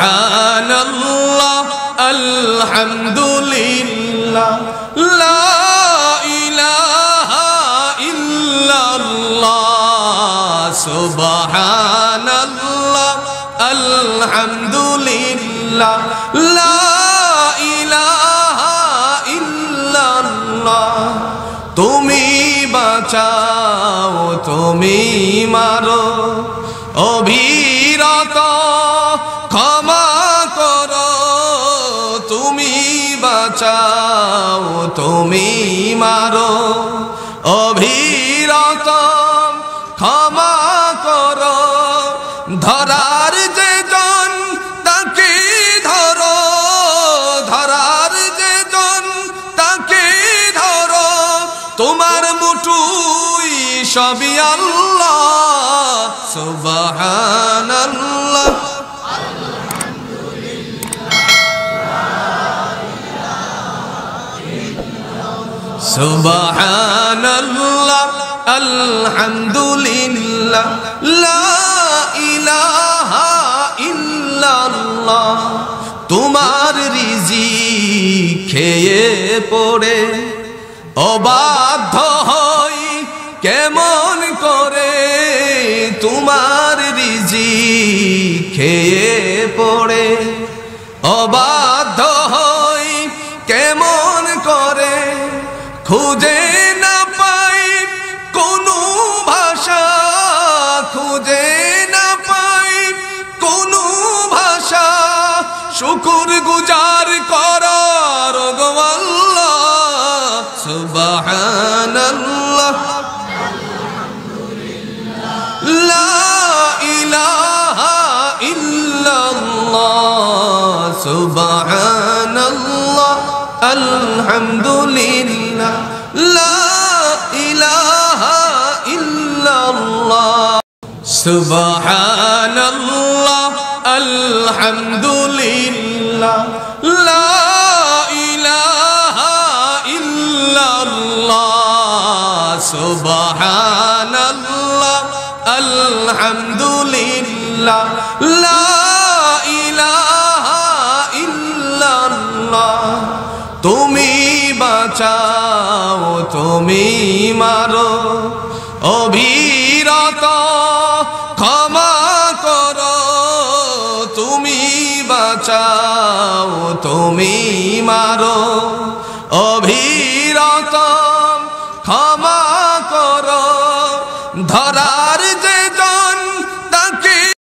সুবহানাল্লাহ আলহামদুলিল্লাহ লা ইলাহা ইল্লাল্লাহ সুবহানাল্লাহ আলহামদুলিল্লাহ লা ইলাহা ইল্লাল্লাহ তুমি বাঁচাও তুমি মারো অবিরত ক্ষমা করো তুমি বাঁচাও তুমি মারো অবিরত ক্ষমা করো ধরার যে জন তাকে ধরো ধরার যে জন তাকে ধরো তোমার মুঠুই সবই আল্লাহ সুবহানাল্লাহ সুবহানাল্লাহ আলহামদুলিল্লাহ লা ইলাহা ইল্লাল্লাহ তোমার রিজিক খেয়ে পড়ে অবাধ্য হই কেমন করে তোমার রিজিক খেয়ে পড়ে অবাধ্য হই কেমন করে খুঁজে না পাই কোনো ভাষা খুঁজে না পাই কোনো ভাষা শুকর গুজার করার গো আল্লাহ সুবহানাল্লাহ লা ইলাহা ইল্লাল্লাহ সুবহানাল্লাহ আলহামদুলিল্লাহ লা ইলাহা ইল্লাল্লাহ সুবহানাল্লাহ আলহামদুলিল্লাহ লা ইলাহা ইল্লাল্লাহ সুবহানাল্লাহ আলহামদুলিল্লাহ লা ইলাহা ইল্লাল্লাহ তুমি বাঁচাও তুমি মারো অবিরত ক্ষমা করো তুমি বাঁচাও তুমি মারো অবিরত